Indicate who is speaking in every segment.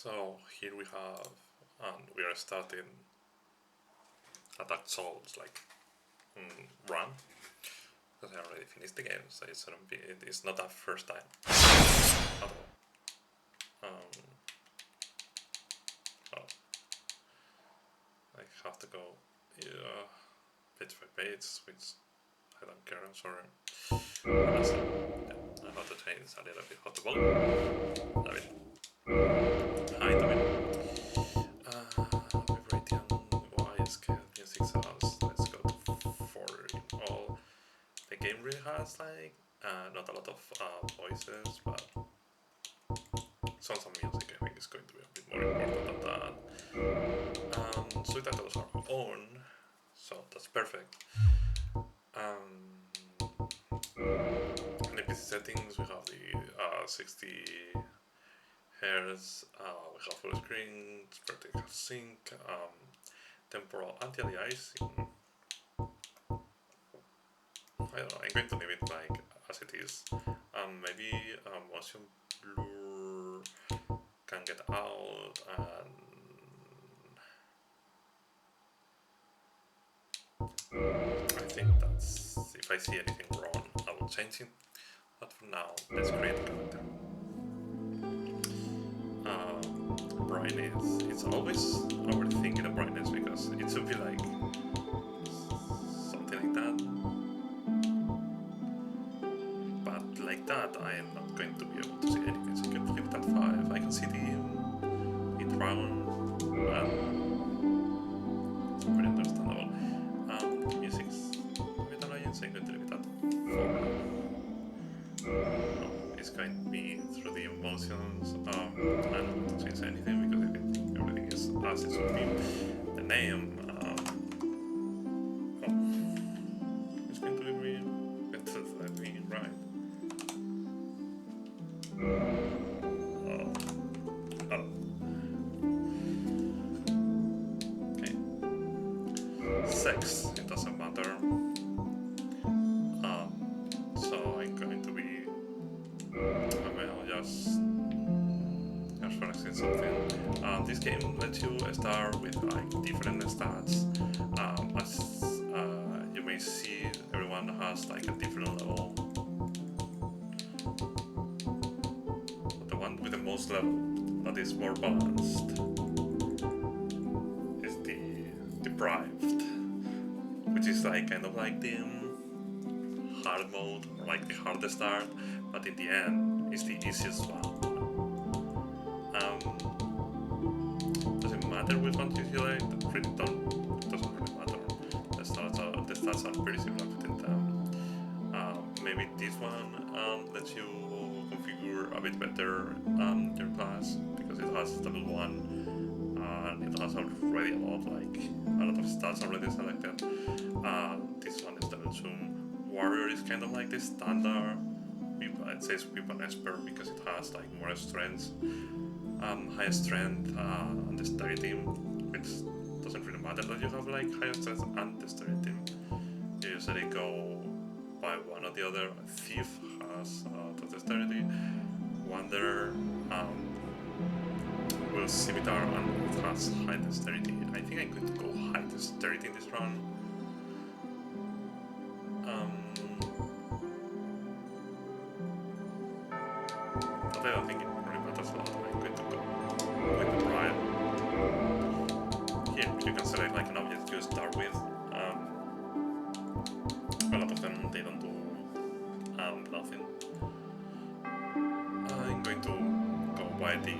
Speaker 1: So here we have, and we are starting a Dark Souls like run, because I already finished the game, so it's not a first time at all. Oh, I have to go page by page, which I don't care. I'm sorry. Also, yeah, I have to change a little bit how to vote. David. Hi, David. Vibrating YSK music sounds. Let's go to 4 in all. The game really has like not a lot of voices, but sounds of music I think is going to be a bit more important than that. Subtitles are on, so that's perfect. In the PC settings we have the 60 Hz, we have full screen, vertical sync, temporal anti-aliasing. I don't know, I'm going to leave it like as it is. Maybe motion blur can get out, and I think that's, if I see anything wrong I will change it, but for now let's create a character. Brightness, it's always overthinking the brightness because it should be like something like that, but like that I am not going to be able to see anything, so I can flip that 5, I can see the dragon, it's very understandable. Music's a bit annoying, so I'm going to leave it at 4. It's going to be through the emotions. I'm not going to change anything because I think everything is as it should be. The name, it's going to be me. Let me write. Okay. Sex, it doesn't matter. So I'm going to be just selecting something. This game lets you start with like different stats. As you may see, everyone has like a different level. The one with the most level, that is more balanced, is the deprived, which is like kind of like the hard mode, or like the hardest start, but in the end it's the easiest one. Doesn't matter which one you select, it doesn't really matter. The stats are pretty similar between them. Maybe this one lets you configure a bit better your class, because it has level 1 and it has already a lot of stats already selected. This one is level 2. Warrior is kind of like the standard. It says weapon expert because it has like more strength, higher strength, and dexterity, which doesn't really matter that you have like higher strength and dexterity. You usually go by one or the other. Thief has the dexterity. Wanderer will scimitar and it has high dexterity. I think I'm going to go high dexterity in this run. But I don't think it really matters a lot. I'm going to go with the Brian. Here you can select like an object you start with. A lot of them they don't do nothing. I'm going to go by the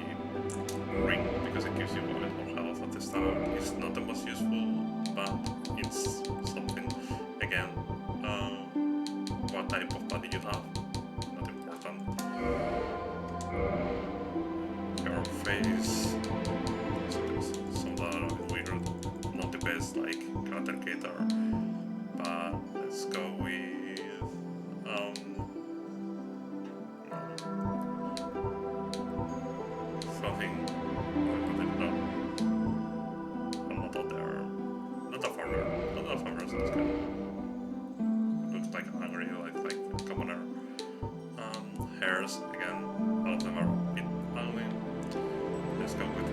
Speaker 1: ring because it gives you a bit more health at the start. It's not the most useful, but it's something. Again, what type of body you have, not important. Your face, some that are a bit weird, not the best like character creator, but let's go with something. I'm not out there. Not a farmer, so it's good. Looks like angry, like a commoner. Hairs again, all of them are a bit ugly. Let's go with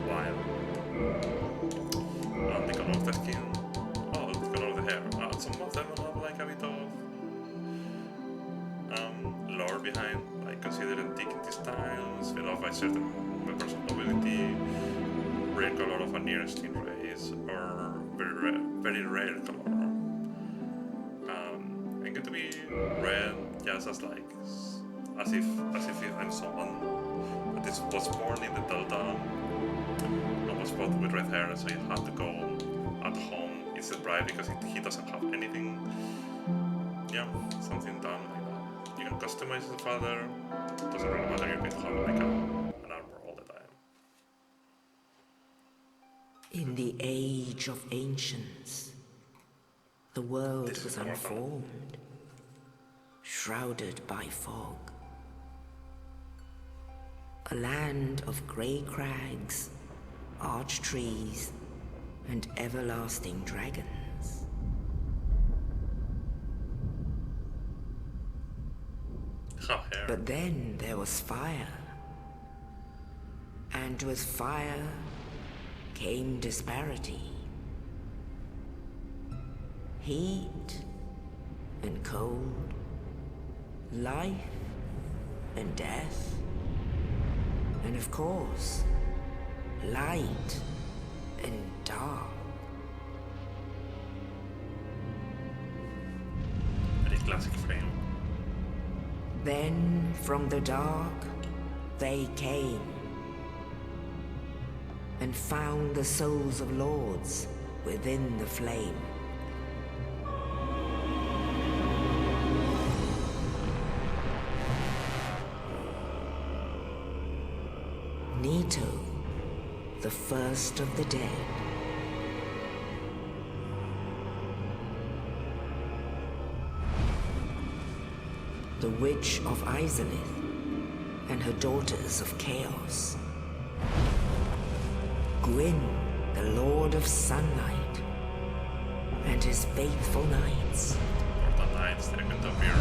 Speaker 1: certain members of nobility, rare color of a nearest kin race, or very rare color. And get to be red just as like as if I'm someone that was born in the Delta and was brought with red hair, so he had to go at home instead bride because he doesn't have anything. Yeah, something done like that. You can customize the father. Doesn't really matter. You can have like an armor all the time.
Speaker 2: In the age of ancients, the world was unformed, shrouded by fog. A land of grey crags, arch trees, and everlasting dragons. But then there was fire. And with fire came disparity. Heat and cold, life and death, and of course, light and dark.
Speaker 1: Very classic frame.
Speaker 2: Then from the dark, they came and found the souls of lords within the flame. Nito, the first of the dead. The Witch of Izalith and her daughters of Chaos. Gwyn, the Lord of Sunlight, and his faithful knights.
Speaker 1: Or the knights that are going to appear.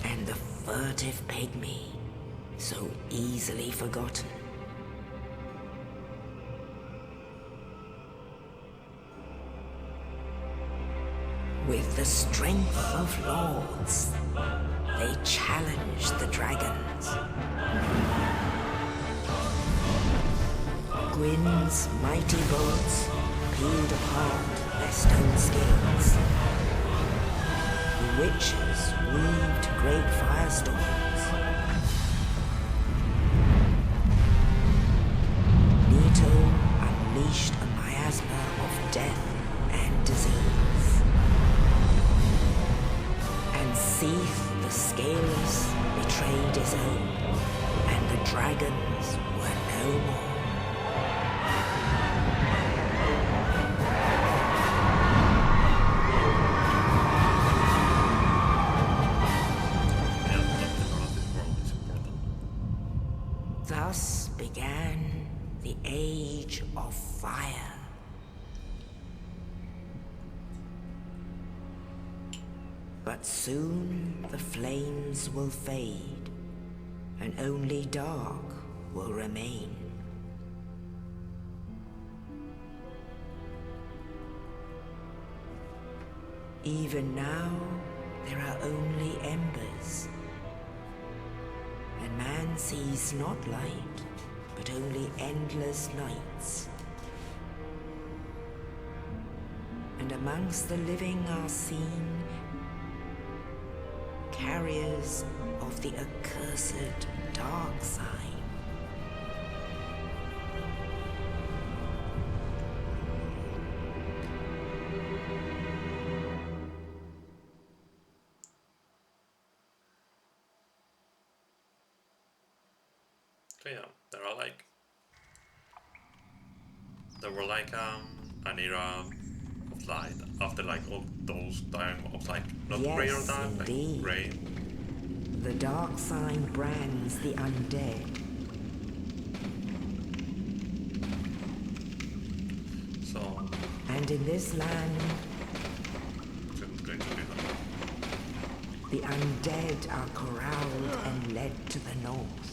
Speaker 2: And the furtive pygmy, so easily forgotten. With the strength of lords, they challenged the dragons. Gwyn's mighty bolts peeled apart their stone scales. The witches weaved great firestorms. Nito unleashed a miasma of death and disease. And Seath the Scaleless betrayed his own, and the dragons were no more. Thus began the Age of Fire. But soon the flames will fade, and only dark will remain. Even now, there are only embers. And man sees not light, but only endless nights. And amongst the living are seen carriers of the accursed dark side.
Speaker 1: So yeah, there were like an era of light after like all those time of like not gray or dark, like gray.
Speaker 2: The dark sign brands the undead.
Speaker 1: So
Speaker 2: and in this land,
Speaker 1: it's going to be that.
Speaker 2: The undead are corralled and led to the north.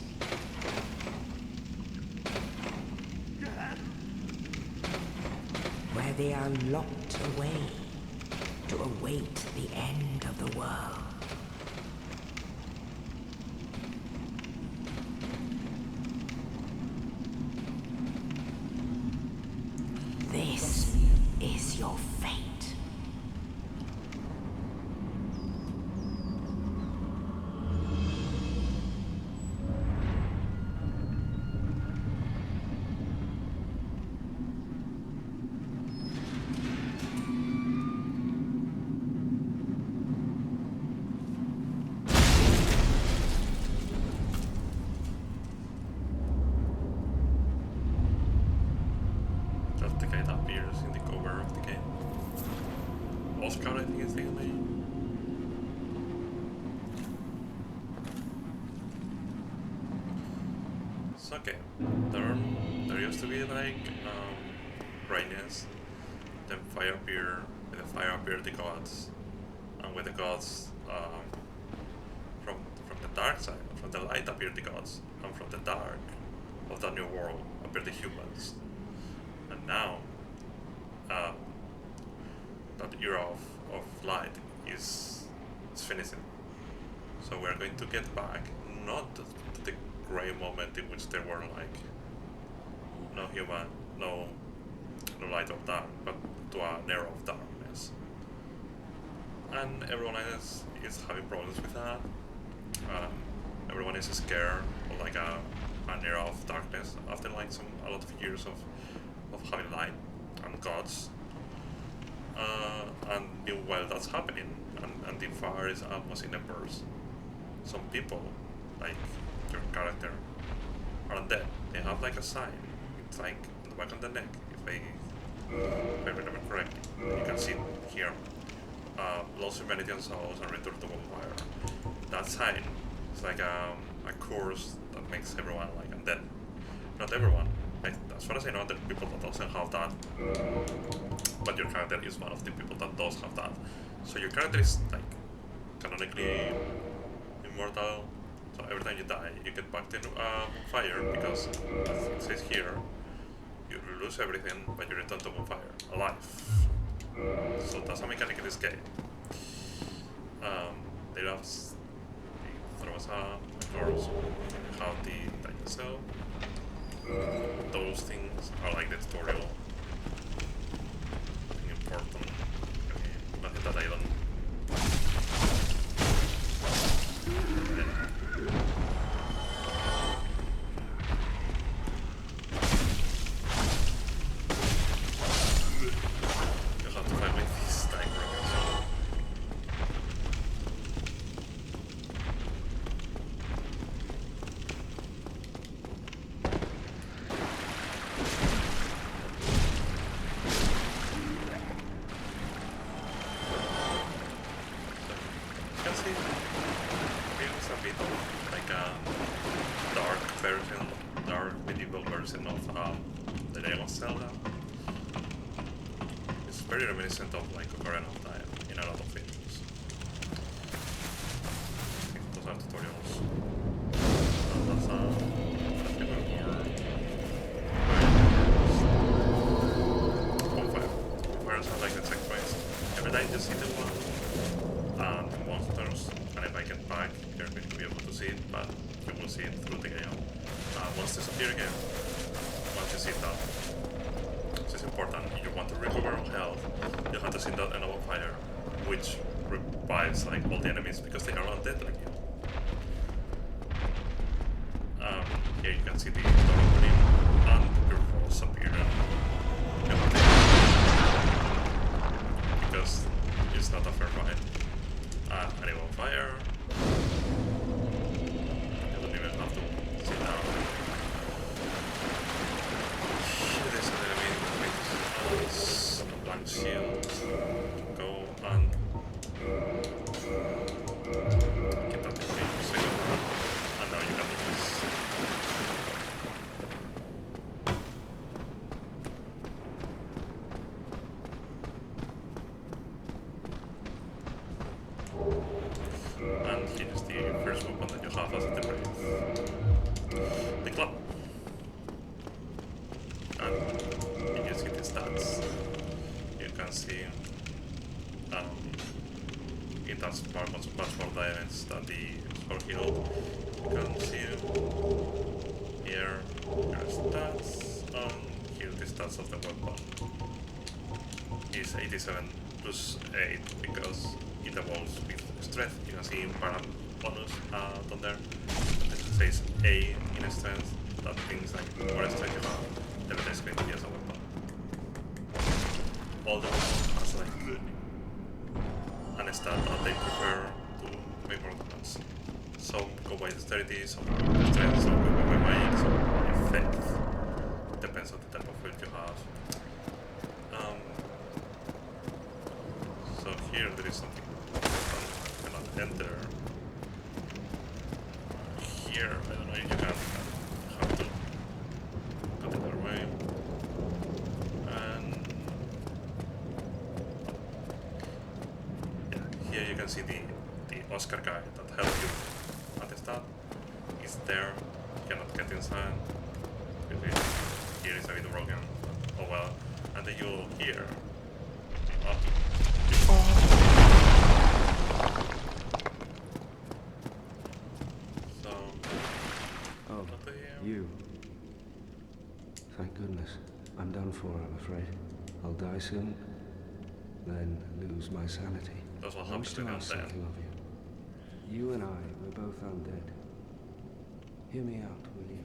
Speaker 2: Where they are locked away to await the end of the world.
Speaker 1: the guy that appears in the cover of the game. Oscar, I think is the name. So okay, there used to be like rayness, then fire appear, with the fire appear the gods, and with the gods from the dark side, from the light appear the gods, and from the dark of the new world appear the humans. And now that era of light is finishing. So we're going to get back not to the grey moment in which there were like no human, no light or dark, but to an era of darkness. And everyone else is having problems with that. Everyone is scared of like an era of darkness after like a lot of years of having light and gods. And while that's happening, and the fire is almost in embers, some people, like your character, are undead. They have like a sign. It's like on the back of the neck, if I remember correctly. You can see it here. Lost humanity and souls and return to bonfire. That sign is like a curse that makes everyone like undead. Not everyone. Like, as far as I know, there are people that doesn't have that. But your character is one of the people that does have that. So your character is like canonically immortal. So every time you die, you get back to fire because, as it says here, you lose everything, but you return to bonfire alive. So that's a mechanic in this game. There was a course how the Dungeon Cell. Those things are like the tutorial. Nothing important. Nothing that I don't. You have to fight with these tank rockets. Very reminiscent of like Ocarina of Time in a lot of things. I think those are tutorials. That's definitely more bonfire. Bonfires are like the checkpoints. Every time you see the one and the monsters, and if I get back, you're going to be able to see it, but you will see it through the game. Monsters appear again. Once you see that. It's important. If you want to recover on health, you have to see that enable fire, which revives like all the enemies because they are undead like you. Here you can see the door opening and your walls appear. Because it's not a fair fight. Enable fire. You don't even have to sit down. There's an enemy with a blank shield. Go and get that in the second one. And now you can do this. And here's the first weapon that you have as a template. The club. And if you see the stats, you can see it has much more damage than the Sword Hero. You can see here your stats, and here the stats of the weapon is 87 plus 8 because it evolves with strength. You can see in bonus down there, it says A in strength. That means like the more strength you have, the better it's going to be as a weapon. All the weapons has like an stat that they prefer to make more damage. Some go by dexterity, some go by strength, some go by magic, some by faith. Depends on the type of build you have. can see the Oscar guy that helped you at the start is there. You cannot get inside. Here is a bit broken. Oh well. And then you'll hear. So.
Speaker 3: Oh,
Speaker 1: what do
Speaker 3: you. Thank goodness. I'm done for, I'm afraid. I'll die soon, then lose my sanity.
Speaker 1: That's what
Speaker 3: I
Speaker 1: happens
Speaker 3: wish
Speaker 1: to
Speaker 3: to
Speaker 1: the
Speaker 3: ask
Speaker 1: undead.
Speaker 3: something of you. You and I, we're both undead. Hear me out, will you?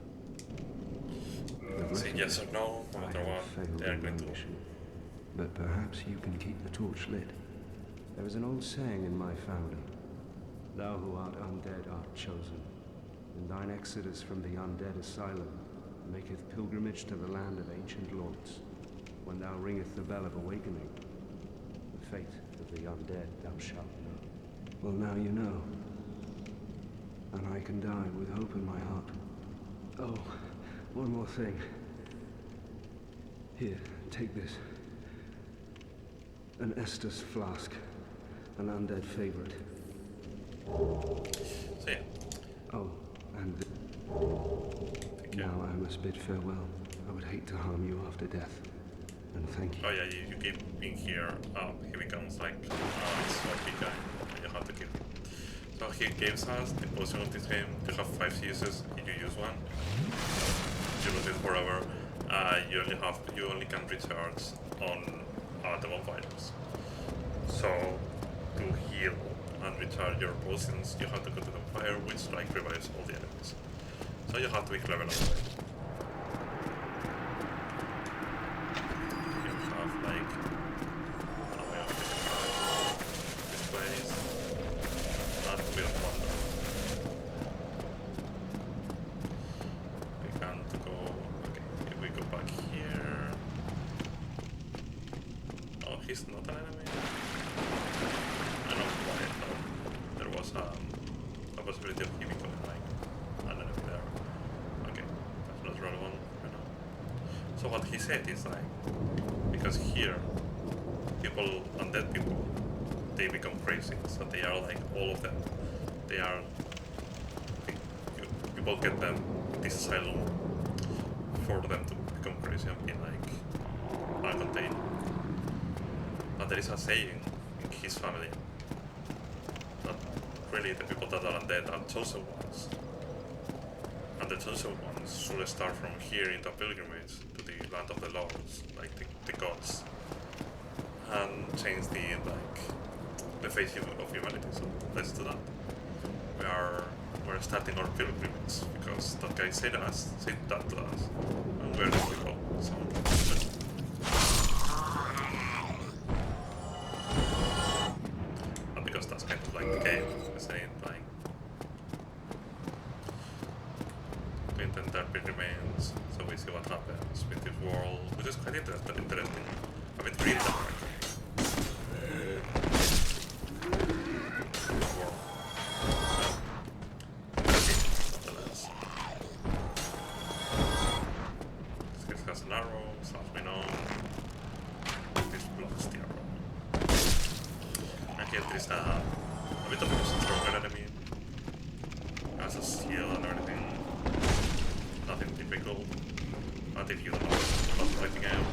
Speaker 1: Say yes or no, no matter what, they are going to.
Speaker 3: But perhaps you can keep the torch lit. There is an old saying in my family. Thou who art undead art chosen. And thine exodus from the undead asylum maketh pilgrimage to the land of ancient lords. When thou ringeth the bell of awakening, the fate of the undead thou shalt know. Well, now you know. And I can die with hope in my heart. Oh, one more thing. Here, take this. An Estus flask. An undead favorite.
Speaker 1: So yeah.
Speaker 3: Oh, and
Speaker 1: Take care.
Speaker 3: now I must bid farewell. I would hate to harm you after death. And thank you.
Speaker 1: Oh yeah, you keep being here. He becomes like this OP guy, and you have to kill him. So he gives us the potion of this game. You have 5 uses. If you use one, you lose it forever. You only can recharge on the bonfires. So to heal and recharge your potions, you have to go to the fire, which like revives all the enemies. So you have to be clever about it. You have like this place. That will wonder. We can't go. Okay, if we go back here. Oh, he's not an enemy. I don't know why I thought there was a possibility of him becoming like an enemy there. Okay, that's not relevant right now. So what he said is like, because here, people, undead people, they become crazy. So they are like all of them. They are. People get them this asylum for them to become crazy and be like uncontained. But there is a saying in his family that really the people that are undead are chosen ones. And the chosen ones should start from here into a pilgrimage to the land of the lords, like the gods, and change the face of humanity. So let's do that. We're starting our pilgrimage because that guy said that to us, and we're going to go. So and because that's kind of like the game, saying like to enter pilgrimage, so we see what happens with this world, which is quite interesting. I mean, really dark. A bit of a stronger enemy. Has a shield and everything. Nothing typical. But if you don't know what fighting game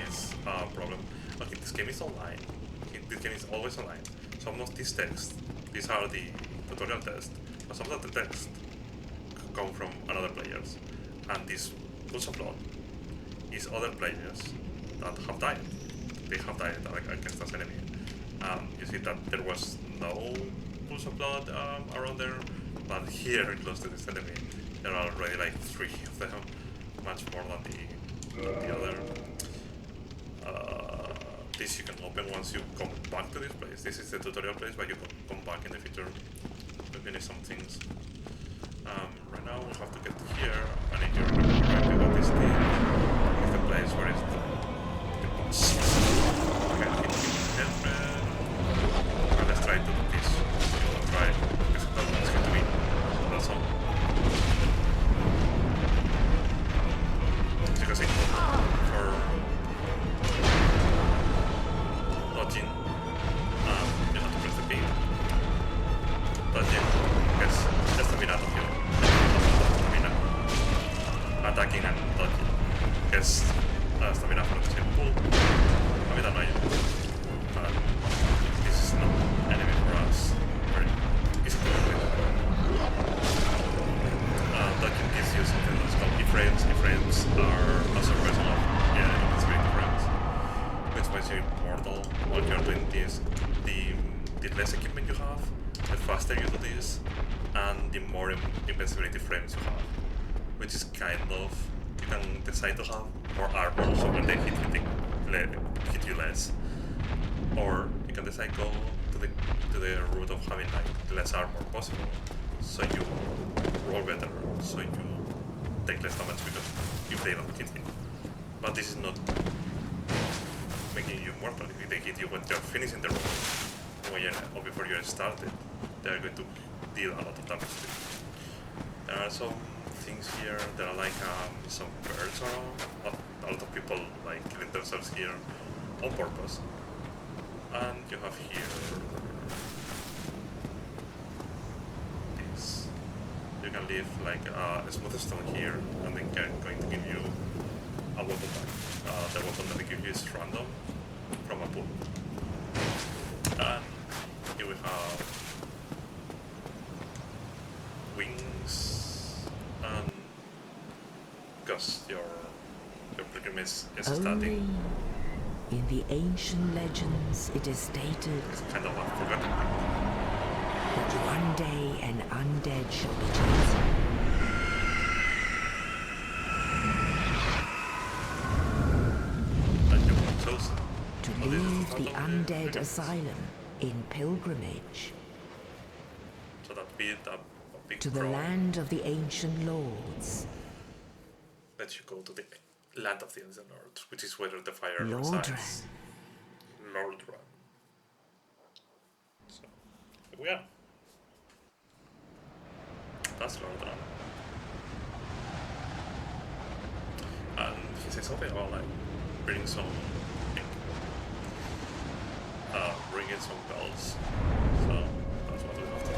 Speaker 1: is a problem. Okay, this game is online. This game is always online. Some of these texts, these are the tutorial tests, but some of the texts come from another players. And this Pulse of Blood is other players that have died. They have died against this enemy. You see that there was no Pulse of Blood around there, but here, close to this enemy, there are already like 3 of them, much more than the other. This you can open once you come back to this place. This is the tutorial place, but you can come back in the future to finish some things. Right now we have to get here, and if you remember correctly, what is the place where is the boss? Okay, let's try to do this. We'll try because that's going to be. That's all. As you can see, for dodging, you have to attacking and dodging. Guess stamina from the same pool. I don't know yet. But this is not enemy for us. Very easy to do. Dodging gives you something that's called iframes. Iframes are also a version of invincibility frames, which makes you immortal while you're doing this. The less equipment you have, the faster you do this, and the more invincibility frames you have, which is kind of, you can decide to have more armor so when they hit you less, or you can decide go to the route of having like less armor possible, so you roll better, so you take less damage because if they don't hit you. But this is not making you immortal. If they hit you when you're finishing the roll, or before you're started, they're going to deal a lot of damage to you. There are some things here, there are like some birds around. A lot of people like killing themselves here on purpose. And you have here this. You can leave like a smooth stone here, and then going to give you a weapon back. The weapon that they give you is random from a pool. And here we have wings, and because your pilgrimage is
Speaker 2: Only
Speaker 1: starting.
Speaker 2: in the ancient legends it is stated
Speaker 1: It's kind of a forgotten
Speaker 2: that one day an undead shall be chosen.
Speaker 1: that you were chosen.
Speaker 2: To
Speaker 1: Oh, this is
Speaker 2: leave
Speaker 1: part
Speaker 2: the
Speaker 1: of
Speaker 2: undead
Speaker 1: pilgrimage.
Speaker 2: asylum in pilgrimage
Speaker 1: So that big
Speaker 2: to the
Speaker 1: crown
Speaker 2: land of the ancient lords.
Speaker 1: lets you go to the land of the Ancient Lords, which is where the fire
Speaker 2: Lordran.
Speaker 1: resides. Lordran. So, here we are. That's Lordran. And he says something about like bringing some, ringing some bells. So that's what we have to do.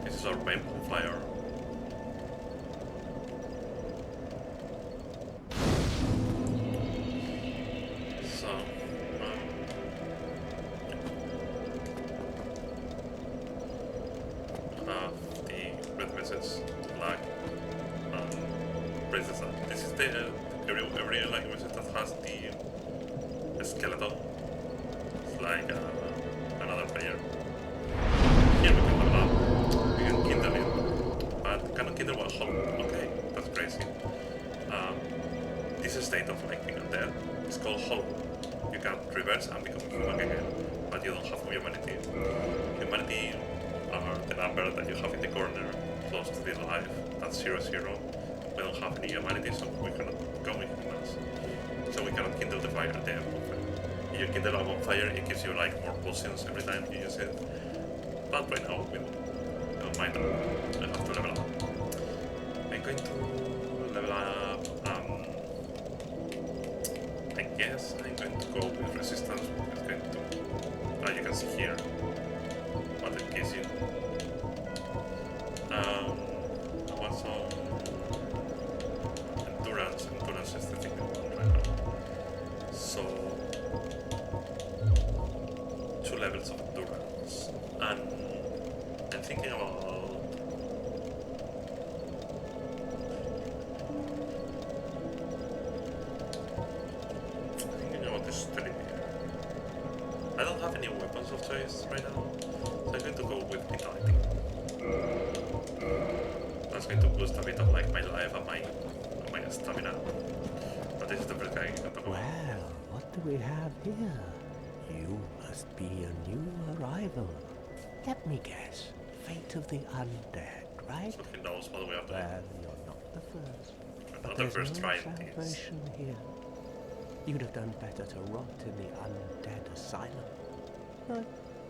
Speaker 1: This is our main bonfire. So, have the red message, flag, and braces that. This is the every like message that has the skeleton. It's like another player. Here we can level up. We can kindle it, but cannot kindle one hollow. Okay, that's crazy. This state of like being undead is called hollow. You can reverse and become human again, but you don't have humanity. Humanity are the number that you have in the corner close to the life. That's 0, 0. We don't have any humanity, so we cannot become humans. So we cannot kindle the fire at the bonfire. If you kindle a bonfire, it gives you like more potions every time you use it. But right now, we don't mind that. I have to level up. I'm going to level up. I guess I'm going to go with resistance. It's going to. You can see here what it gives you. I want some endurance. Endurance is the thing I want right now. So 2 levels of endurance, and I'm thinking about. This I don't have any weapons of choice right now, so I'm going to go with vitality. That's going to boost a bit of like my life and my stamina. But this is the first guy I can talk about.
Speaker 4: Well, what do we have here? You must be a new arrival. Let me guess. Fate of the undead, right?
Speaker 1: So he knows what we are doing.
Speaker 4: Well, you're not the first.
Speaker 1: Not
Speaker 4: But
Speaker 1: the
Speaker 4: there's
Speaker 1: first
Speaker 4: no
Speaker 1: trying this.
Speaker 4: salvation here. You'd have done better to rot in the undead asylum. But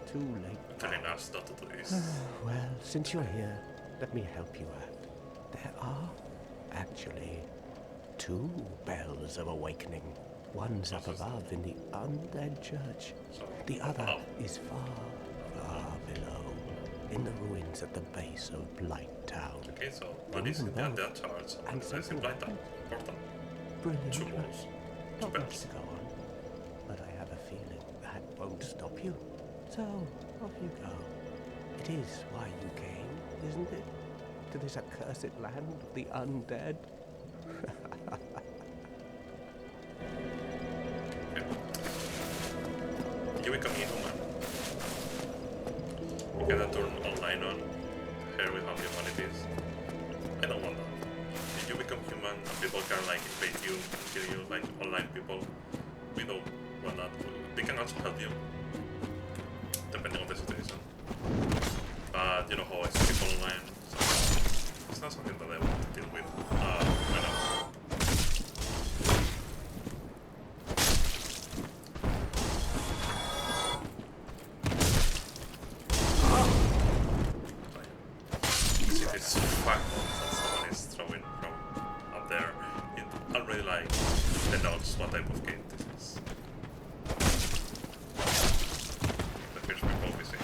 Speaker 4: too late.
Speaker 1: Telling us not to do this.
Speaker 4: Well, since you're here, let me help you out. There are actually 2 bells of awakening. One's up above in the undead church.
Speaker 1: So,
Speaker 4: The other
Speaker 1: above.
Speaker 4: is far, far below. in the ruins at the base of Blight Town.
Speaker 1: Okay, so what is in the undead charge?
Speaker 4: And
Speaker 1: What is in Blight Town? Important.
Speaker 4: Brilliant.
Speaker 1: Two walls.
Speaker 4: Not
Speaker 1: Two
Speaker 4: much
Speaker 1: bells.
Speaker 4: to go on, but I have a feeling that won't stop you. So, off you go. It is why you came, isn't it? To this accursed land of the undead?
Speaker 1: You become inhuman. You can turn online on. Here we have the humanities. I don't want that. If you become human, people can like invade you, kill you, like online people. We don't want that. They can also help you, depending on the situation. But you know how it's people online, so it's not something that I want to deal with right now. See this fireball that someone is throwing from up there. It already like denotes what type of game this is. The first people we see.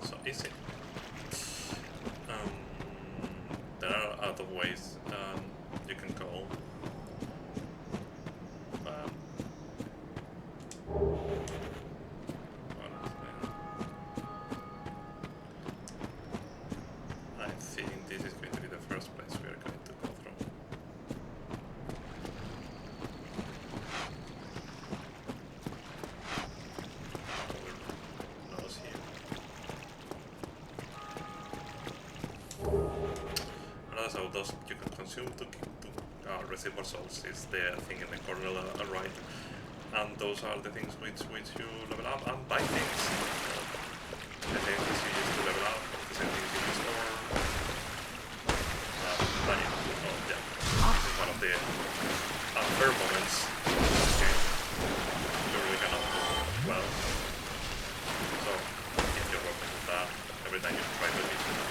Speaker 1: So easy. There are a lot of ways you can go. I think this is going to be the first place we are going to go through. Our nose here. And also those you can consume to receive more souls is the thing in the corner right. And those are the things which you level up and buy things. The things you use to level up, the same things you use for money. Oh yeah, this is one of the unfair moments in this game. You really cannot do well. So if you're working with that, every time you try to use it.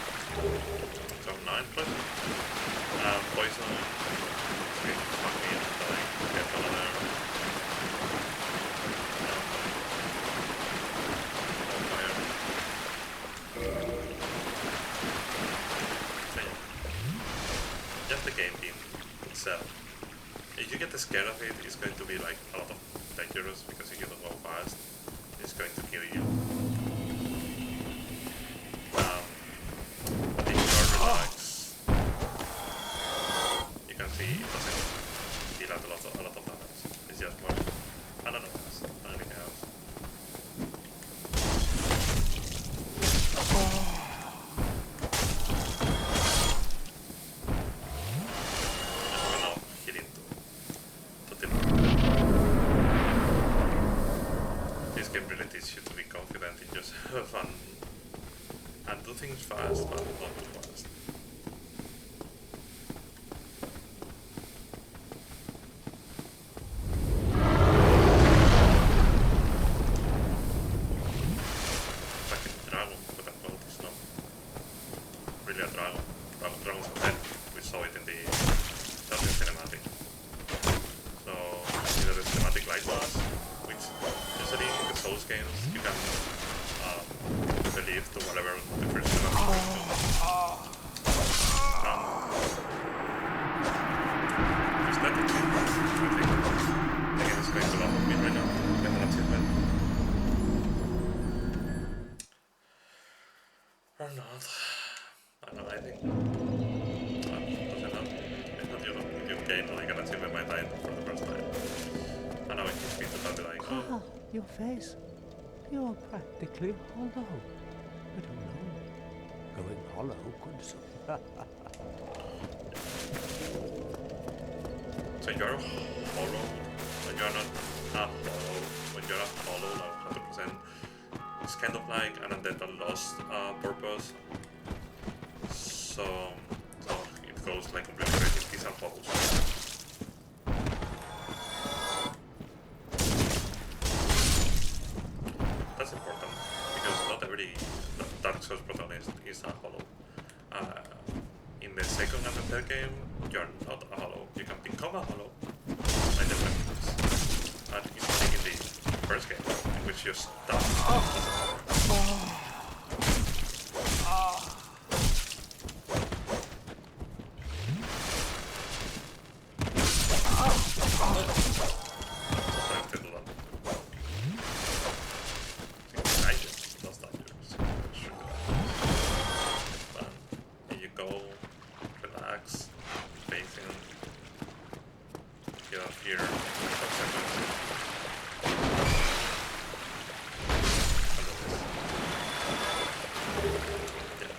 Speaker 1: So 9 plus. Poison. Okay, fuck me until I get another. Just the game in itself. If you get scared of it, it's going to be like a lot of dangerous because if you don't go fast, it's going to kill you. If you are relaxed, you can see it doesn't deal out a lot of damage. It's just more, I don't know, anything else. This game really teaches you to be confident in yourself and do things fast, but not too fast. Like a dragon, quote unquote, is not really a dragon. Dragons are dead. We saw it in the Dungeon cinematic. So either the cinematic light was, which usually in the Souls games you can believe to whatever the first cinematic was. Is that it? I think the game is going to laugh at me right now. Get an achievement. Or not. I don't know, I think. You gain like an achievement by dying for the first time. And now it keeps me to be like,
Speaker 4: Ah,
Speaker 1: oh,
Speaker 4: your face. You're practically hollow. I don't know. Going hollow could so.
Speaker 1: so you're hollow, when you're not hollow, when you're not hollow, like 100%, it's kind of like an undead that lost purpose. So it goes like completely crazy, these are hollows. That's important, because not every Dark Souls protagonist is a hollow. In the second and the third game, you're not a hollow. You can hello. I definitely was. And it's like in the first game, in which you stop.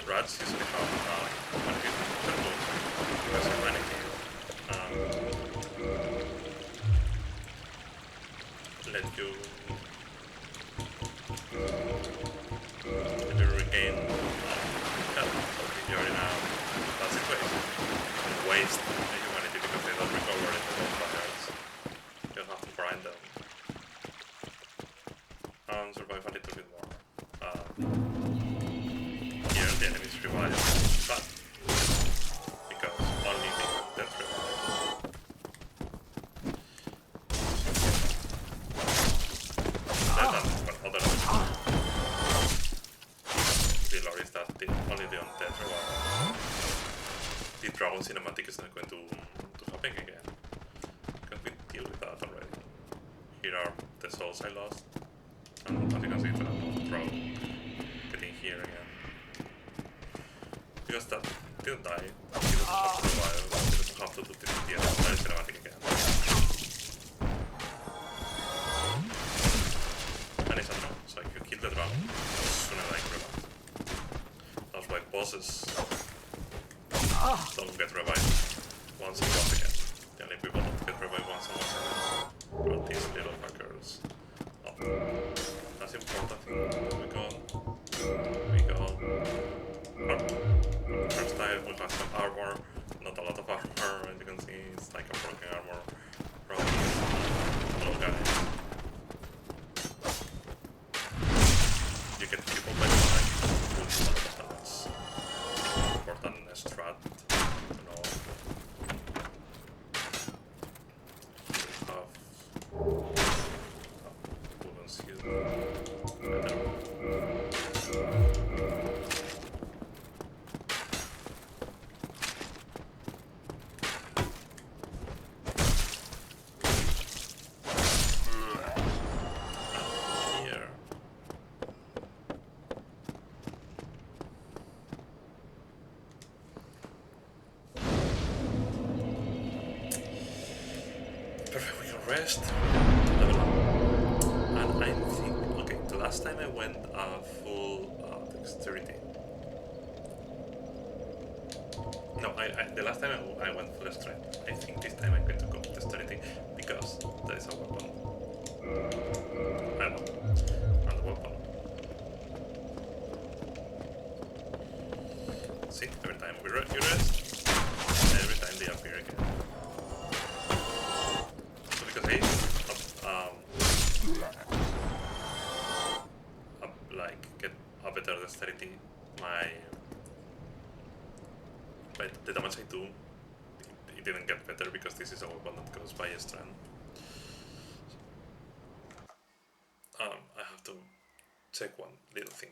Speaker 1: Rats usually have one hit turbo because of vanity. Let you regain health if you're in a bad situation. And waste humanity because they don't recover in the bonfires. You have to grind them. And survive a little bit more. Here the enemies revive, but because only the death revive. But other the lore is that only the undead revive. The dragon cinematic is not going to happen again. Can we deal with that already? Here are the souls I lost. And as you can see, it's a dragon getting here again. Because that didn't die, he doesn't have to survive, he doesn't have to do the entire cinematic again. And it's unknown, so if you kill the dragon, sooner than revive. That's why bosses don't get revived once and once again. The only people that get revived once and once again are these little fuckers. Oh, that's important thing we got. First time we got some armor, not a lot of armor, and you can see it's like a broken armor from little guy. You get people by the line with a lot of stats. Important strat to know. Wooden shield. Better. Perfect, we can rest, level up. And I think, okay, the last time I went full dexterity. No, the last time I went full strength. I think this time I'm going to go dexterity because there is a weapon. I know, and the weapon. See, every time you rest, every time they appear again. Because I like get a better dexterity, but the damage I do, it didn't get better because this is a weapon that goes by strength. I have to check one little thing.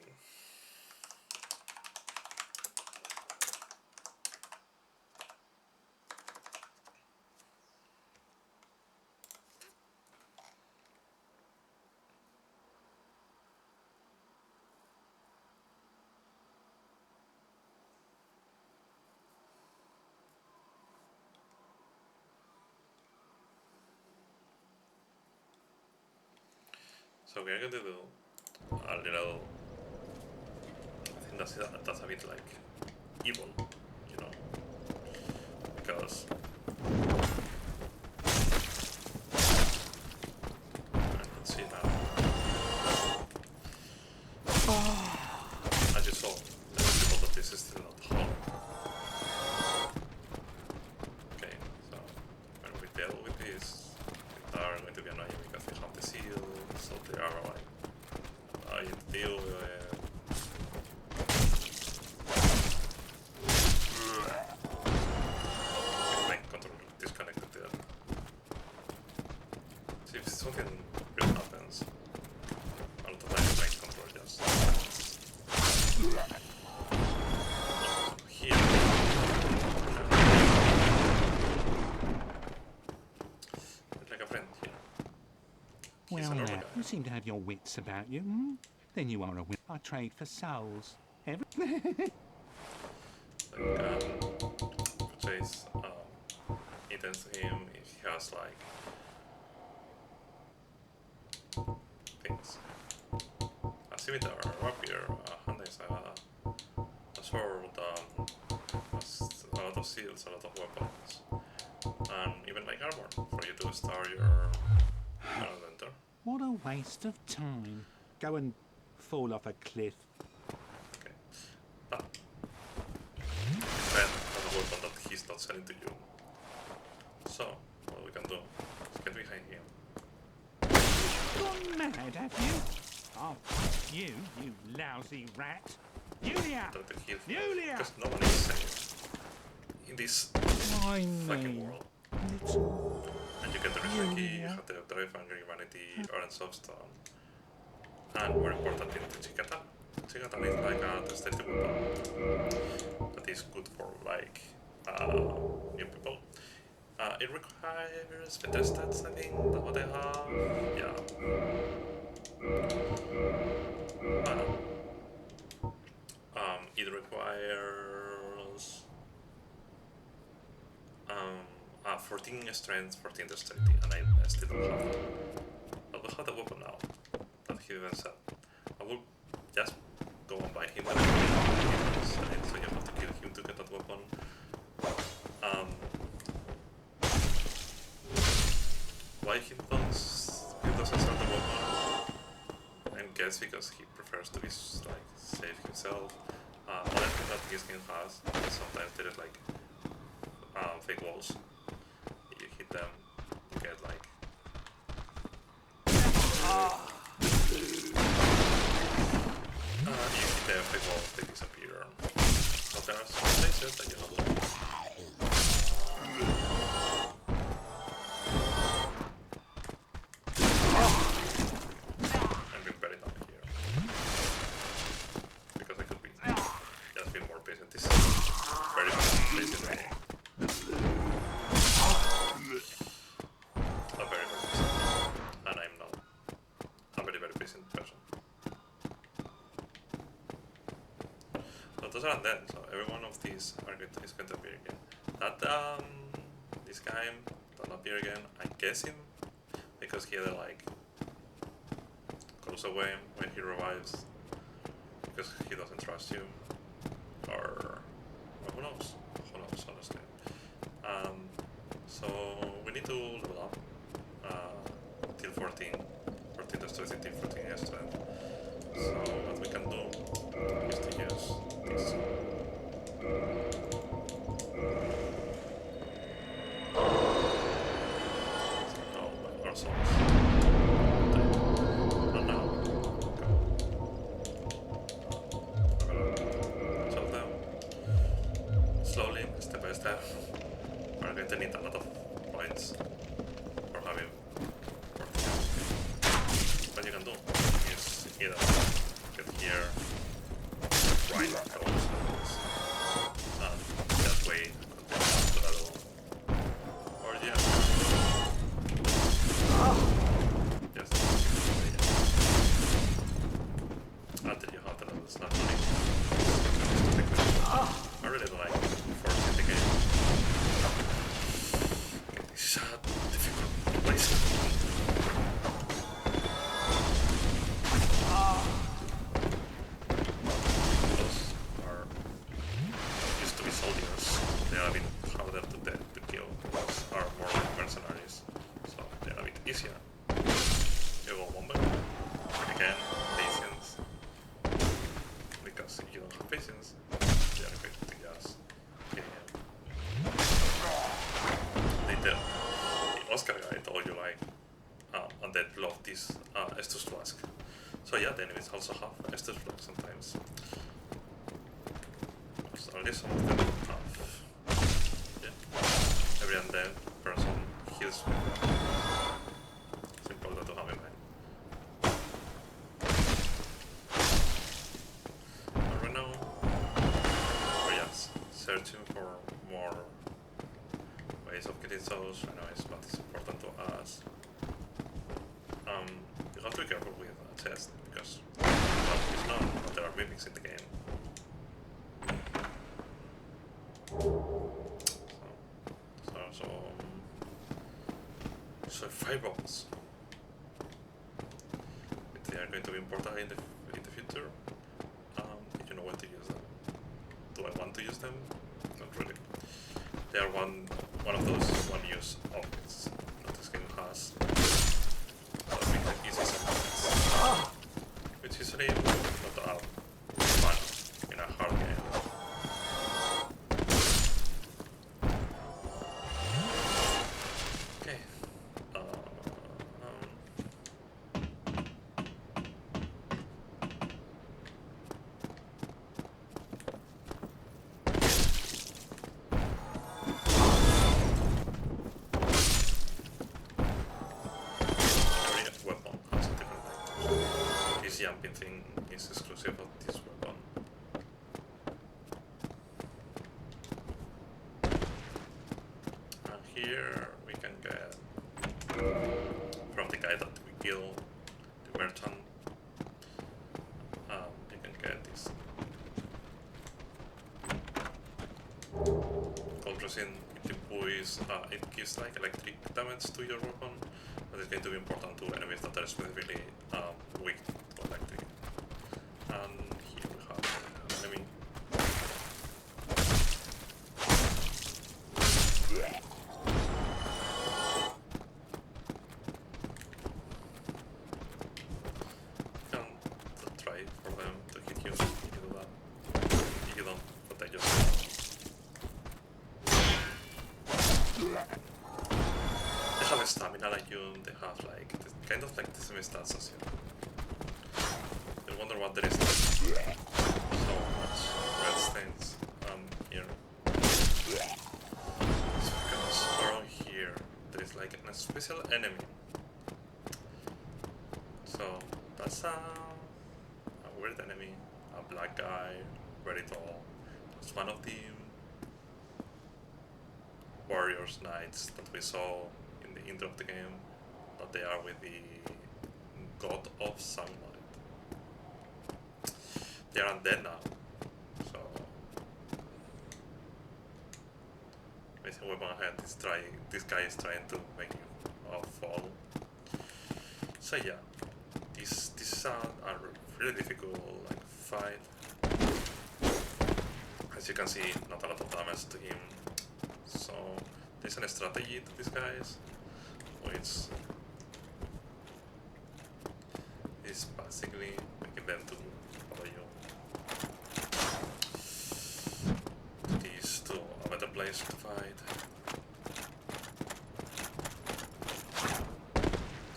Speaker 1: So we're going to do a little, I think that's a bit like evil, you know, because let's see now. As you saw, there's people that this is still not home. Okay, so when we deal with this, they are going to be annoying because they have the seal. So they are like, I deal with it. My controller disconnected there. something weird happens. A lot of times my control just here. It's like a friend here. He's
Speaker 5: Well,
Speaker 1: a normal
Speaker 5: now,
Speaker 1: guy.
Speaker 5: you seem to have your wits about you. Hmm? Then you are a wit. I trade for souls. Every
Speaker 1: Purchase items to him if he has like things. A scimitar, a rapier, a hand axe, a sword, a lot of shields, a lot of weapons, and even like armor for you to start your adventure.
Speaker 5: What a waste of time. Go and fall off a cliff.
Speaker 1: Okay. But Ben has a weapon that he's not selling to you. So, what we can do is get behind him.
Speaker 5: Gone mad, have you? Oh, you lousy rat. Yulia!
Speaker 1: Try to heal him.
Speaker 5: Yulia!
Speaker 1: Because no one is safe in this
Speaker 5: Why
Speaker 1: fucking
Speaker 5: me?
Speaker 1: world.
Speaker 5: Little
Speaker 1: And you get the Resurrect key, you
Speaker 5: Yulia.
Speaker 1: have the Drive, Angry Humanity, Orange Soapstone. And more importantly, the Chikatan. Chikatan is like a dexterity weapon that is good for like new people. It requires better stats, I think, than what I have. Yeah. It requires 14 strength, 14 dexterity, and I still don't have that. But we have the weapon now that he didn't sell. I will just go and buy him the weapon, so you have to kill him to get that weapon. Why he doesn't sell the weapon? I guess because he prefers to be like safe himself. Other thing that this game has is sometimes there is like fake walls. If you hit them, you get like you hit the fake walls, they disappear. So there are some places that you have like I'm being very dumb here. Because I could be just being more patient. This is very patient game. I'm very patient. And I'm not a very patient person. So those are undead, so every one of these is going to appear again. That this guy doesn't appear again, I'm guessing because he either like goes away when he revives because he doesn't trust you, or who knows honestly. So we need to level up till 14 to strength, till 14 strength. So what we can do is to use this. Oh, our souls. And now, solve them slowly, step by step. We're going to need a lot of points for having 14. What you can do is either get here, right those levels, and that way continue to level, or just until you have the levels naturally. I really don't like forcing the game. This is a difficult place. Those are used to be soldiers. They are a bit harder to kill. Those are more like mercenaries, so they are a bit easier. You go one by one. Again, patience. Because if you don't have patience, they are going to just kill you. Later, the Oscar guy told you like, undead love this Estus Flask. So yeah, the enemies also have Estus Flask sometimes. So at least some of them have. Yeah. Every undead person heals with them. Simple as dangerous, I know but it's important to us. You have to be careful with a chest because well, it's known that there are mimics in the game. So fireballs. They are going to be important in the future. You know when to use them. Do I want to use them? Not really. They are one of those one-use objects that this game has. That make them easy sometimes. Which is really not fun in a hard game. Okay. Every weapon has a different thing. This jumping thing is exclusive of this weapon. And here we can get from the guy that we kill, the merchant. You can get this cold resin. It gives like electric damage to your weapon, but it's going to be important to enemies that are specifically weak to electric. And here we have an enemy. You can try for them to hit you if you do that. If you don't, but they just they have stamina like you, they have like kind of like the same stats as you. I wonder what there is so much red stains here. It's because around here there is like a special enemy. So that's a weird enemy, a black guy, very tall. It's one of the warriors knights that we saw in the intro of the game, that they are with the god of sunlight. They are undead now, so basically weapon ahead is this guy is trying to make you fall. So yeah, this is a really difficult like fight. As you can see, not a lot of damage to him. So there's a strategy to these guys, which is basically making them to follow you. These to a better place to fight.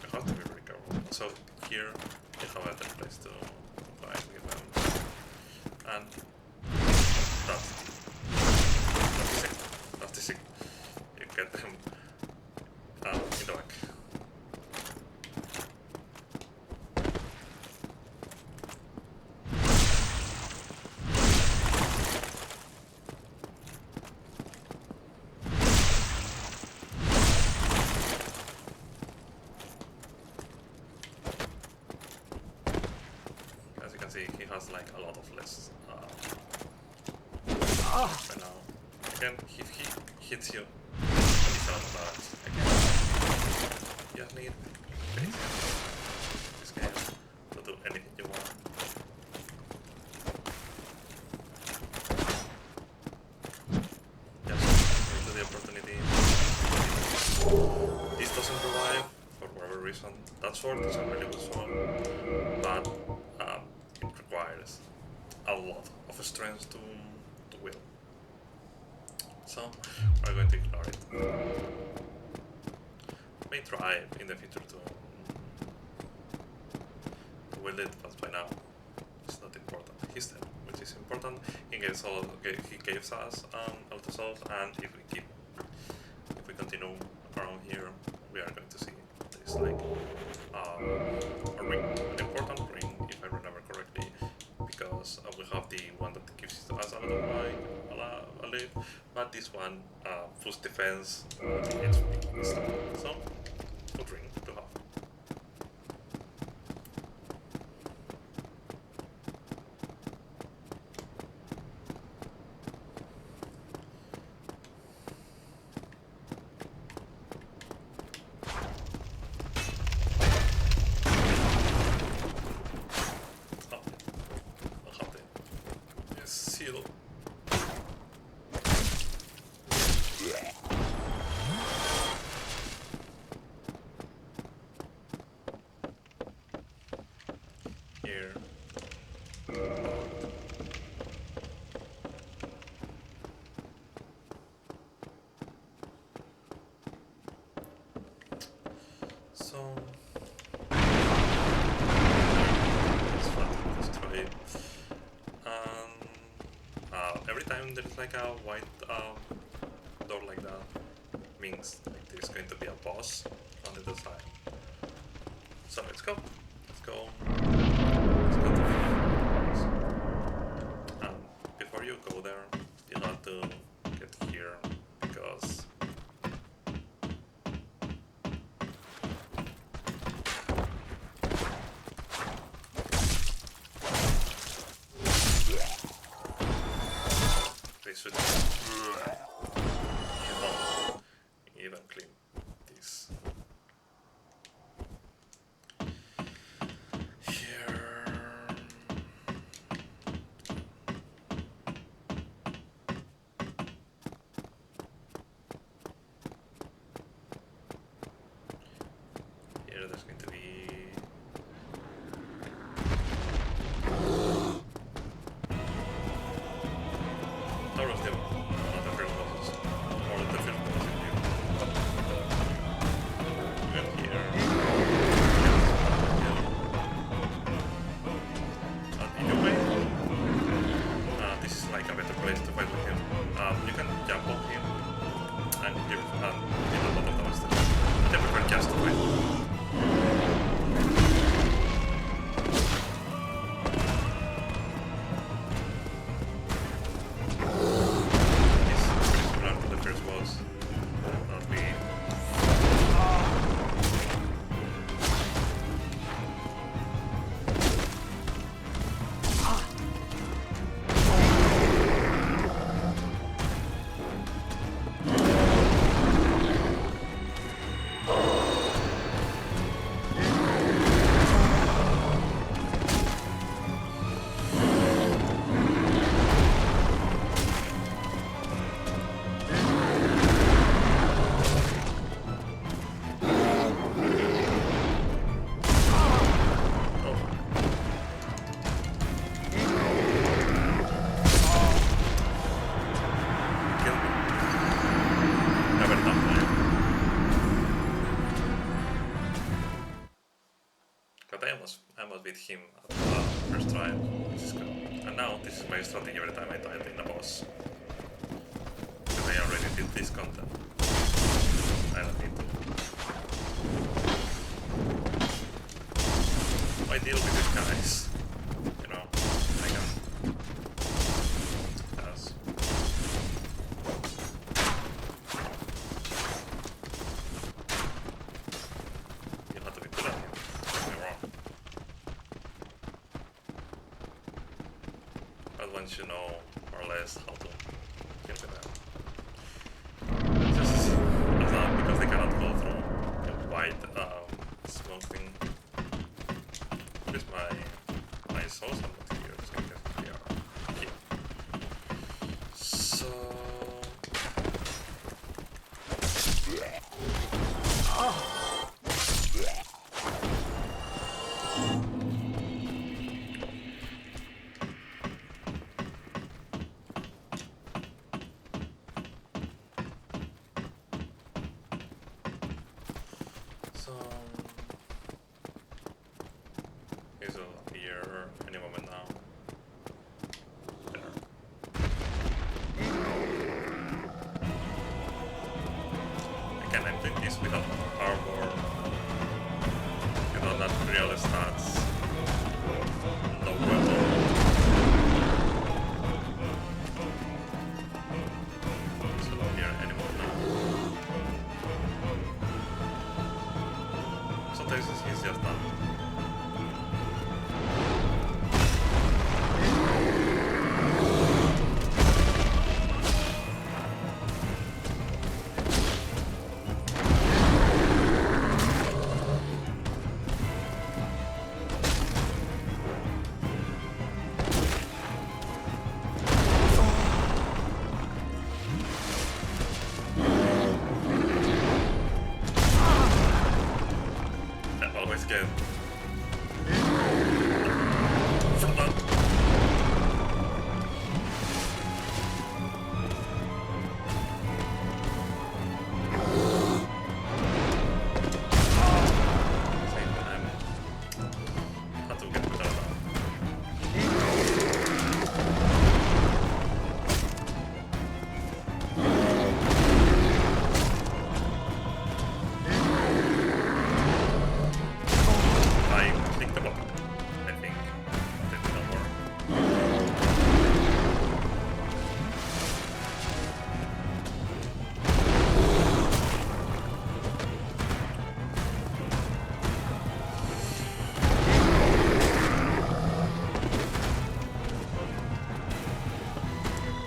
Speaker 1: You have to be very careful. So here you have a better place to fight with them, and that's the secret. You get them in the back. As you can see, he has like a lot of less right now. Again, if he hits you, he's out of balance. Again, you just need patience in this game to do anything you want. Just wait to the opportunity. This doesn't revive for whatever reason. That sword is a really good sword, but it requires a lot of strength to wield. So we're going to ignore it. May try in the future to wield it, but by now it's not important. He's dead, which is important. He gives us a lot of souls, and if we continue around here, we are going to see there's like a ring, an important ring, if I remember correctly, because we have the one that gives us a lot of life, but but this one boosts defense, HP, and stuff. So, good ring to have. Seal. Here. So it's flat to destroy it. Every time there's like a white door like that, means like there's going to be a boss on the other side. So let's go. Let's go. Let's go to the boss. Before you go there, you have to get here because they should even clean this. Here. Here there's going to be Tower of Steel, not the first bosses, or the first boss in here. And here. And in a way, this is like a better place to fight with him. You can jump on him, and you did a lot of damage to him. I prefer just to fight. I must beat him at the first try, which is good. And now this is my strategy every time I die in a boss. Because I already did this content. I don't need to. I deal with these guys, you know, I can. Yes. You have to be good at it. Don't get me wrong. But once you know more or less how to deal with that. Just as long because they cannot go through the white smoke thing. Here's my soul summon here, so I guess they are here. So he's here any moment now. There. Again, I'm doing this without armor, without that real stats, no weapon. sometimes he's just done. I always get from that. Same time. Had to get better at that. I clicked the button, I think. That did not work.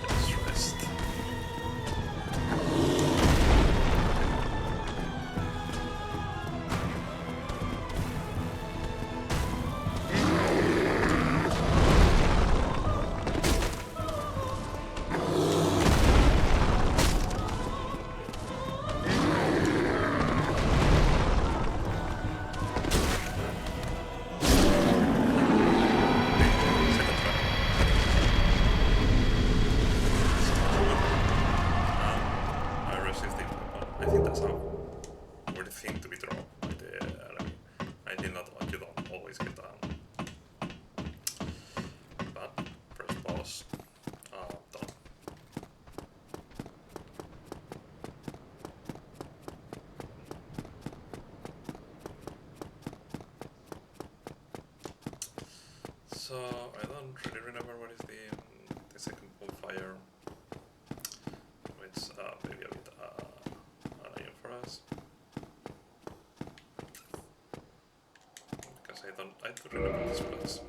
Speaker 1: Let's rest. Second try. I resisted. I think that's a weird thing to be drawn by the enemy. I did not you don't always get that. But press pause. Done. So I don't really remember what is the second bonfire. It's maybe a bit annoying for us because I don't remember this place.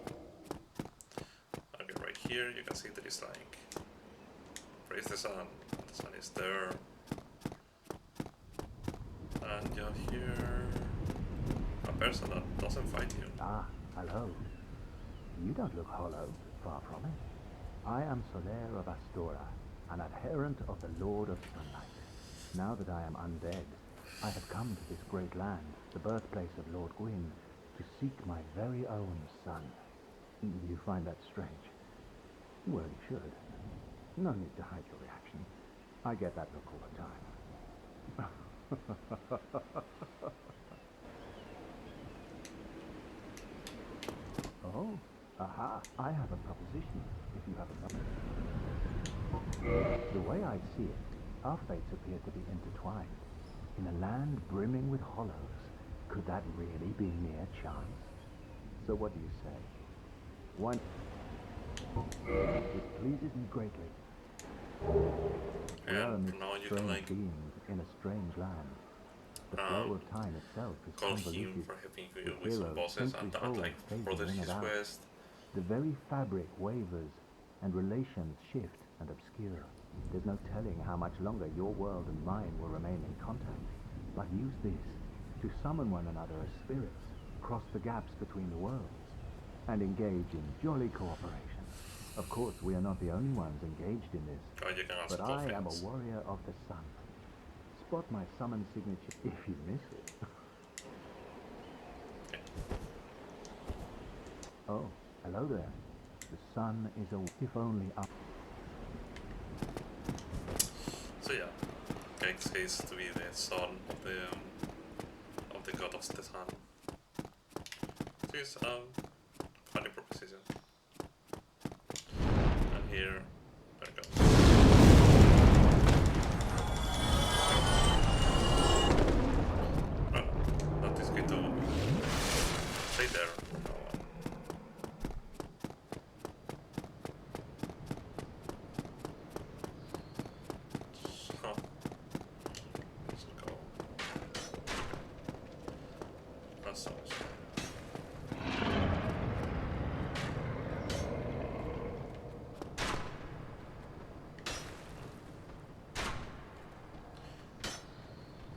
Speaker 1: Okay, right here you can see that it's like praise the sun. The sun is there, and you hear a person that doesn't fight you.
Speaker 6: Ah, hello. You don't look hollow, far from it. I am Soler of Astora, an adherent of the Lord of Sunlight. Now that I am undead, I have come to this great land, the birthplace of Lord Gwyn, to seek my very own son. You find that strange? Well, you should. No need to hide your reaction. I get that look all the time. Oh, aha, I have a proposition, if you have a moment. The way I see it, our fates appear to be intertwined. In a land brimming with hollows, could that really be mere chance? So what do you say? One. It pleases me greatly. We are
Speaker 1: And
Speaker 6: amidst
Speaker 1: now you can
Speaker 6: strange
Speaker 1: like
Speaker 6: beings in a strange land. The flow of time itself is
Speaker 1: call him
Speaker 6: convoluted.
Speaker 1: for helping you
Speaker 6: The
Speaker 1: with some
Speaker 6: hero
Speaker 1: bosses and
Speaker 6: centuries
Speaker 1: that
Speaker 6: old
Speaker 1: like
Speaker 6: fades
Speaker 1: further
Speaker 6: in
Speaker 1: his
Speaker 6: and out.
Speaker 1: quest.
Speaker 6: The very fabric wavers, and relations shift and obscure. There's no telling how much longer your world and mine will remain in contact. But use this to summon one another as spirits, cross the gaps between the worlds, and engage in jolly cooperation. Of course, we are not the only ones engaged in this,
Speaker 1: Oh, you can also
Speaker 6: but
Speaker 1: call
Speaker 6: I am a
Speaker 1: friends.
Speaker 6: warrior of the sun. Spot my summon signature if you miss it.
Speaker 1: Okay.
Speaker 6: Oh, hello there. The sun is a if only up.
Speaker 1: So yeah, Gex says to be the son of the god of the sun. So it's funny proposition. And here, there it goes. No, that is going to stay there for now on. So, let's go. As So.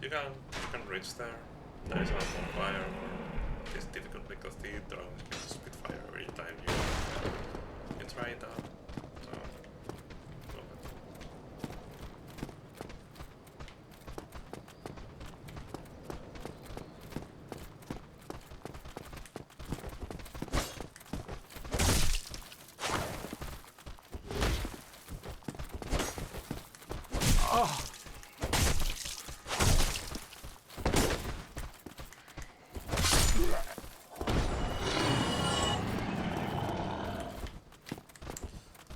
Speaker 1: You can reach there. There is a bonfire, or it's difficult because the dragons get to spit fire every time you try it out. So,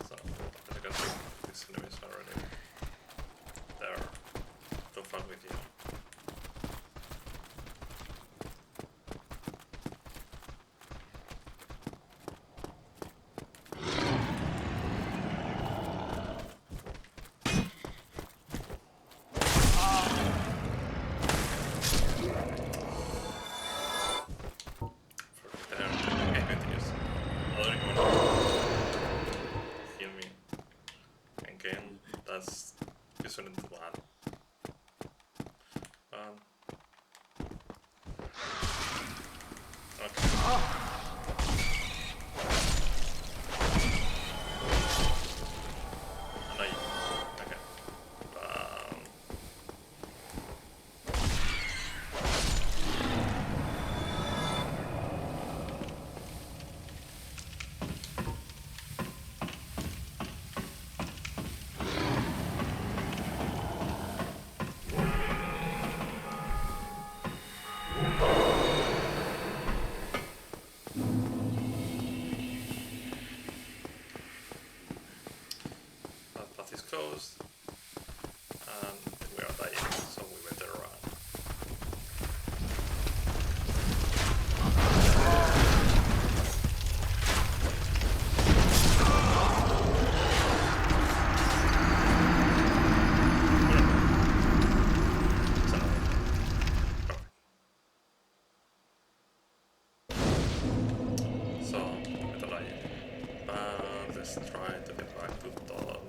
Speaker 1: So, as you can see, these enemies are already there to fuck with you. For there, I'm going to use other equipment. Heal me. Again, that's usually the plan. Okay. And okay. That path is closed, and we are dying, so we better run. So, perfect. So, better dying. But let's try to get back to Todd.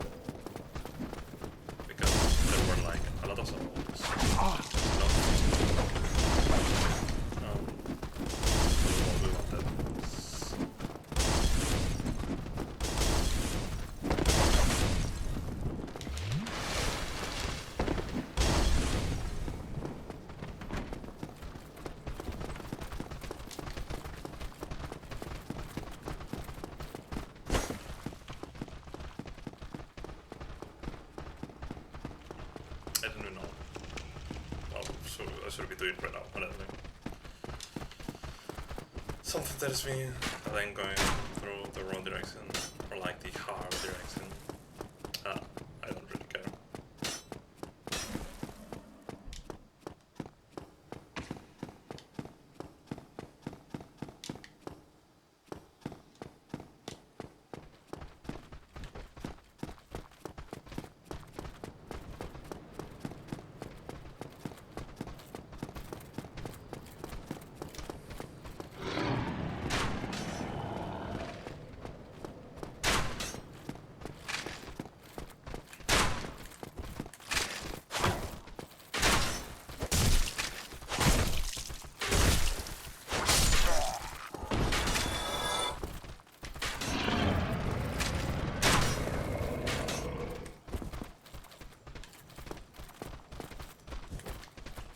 Speaker 1: Because there were like a lot of zombies. What we wanted was I don't even know. Well, so I should be doing right now, honestly. Something tells me that I'm going through the wrong direction, or like the hard direction. I don't really care.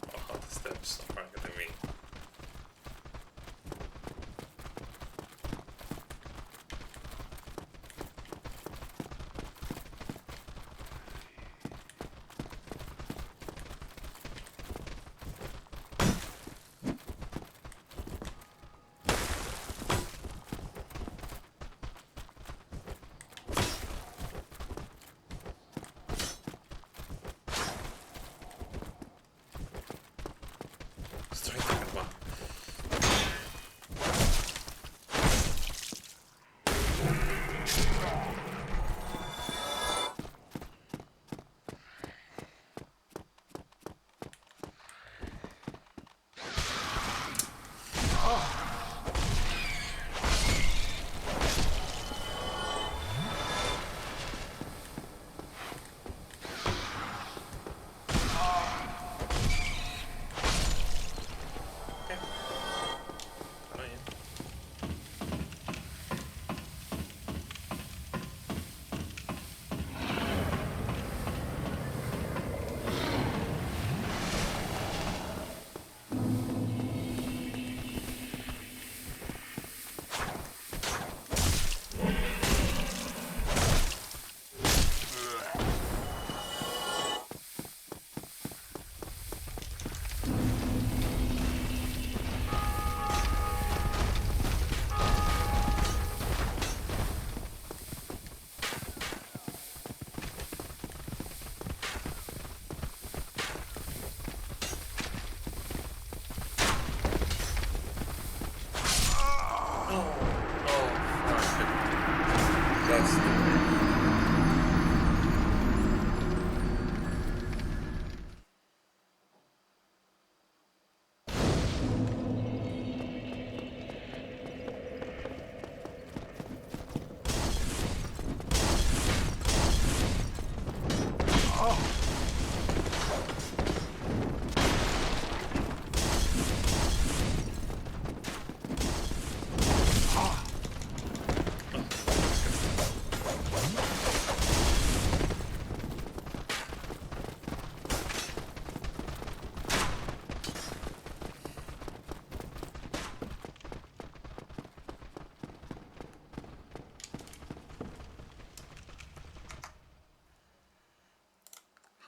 Speaker 1: Oh, how the steps are getting me. Straight second one.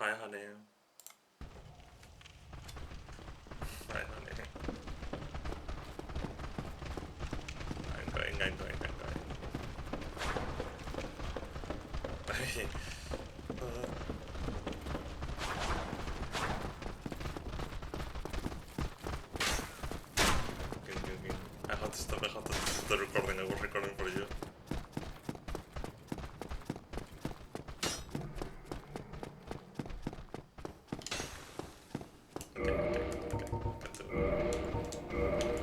Speaker 1: Hi, honey. Hi, honey. I'm going. Okay. I had to stop the recording. I was recording for you.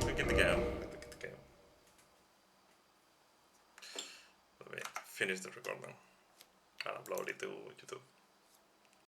Speaker 1: Look at the game. Let me finish the recording and upload it to YouTube.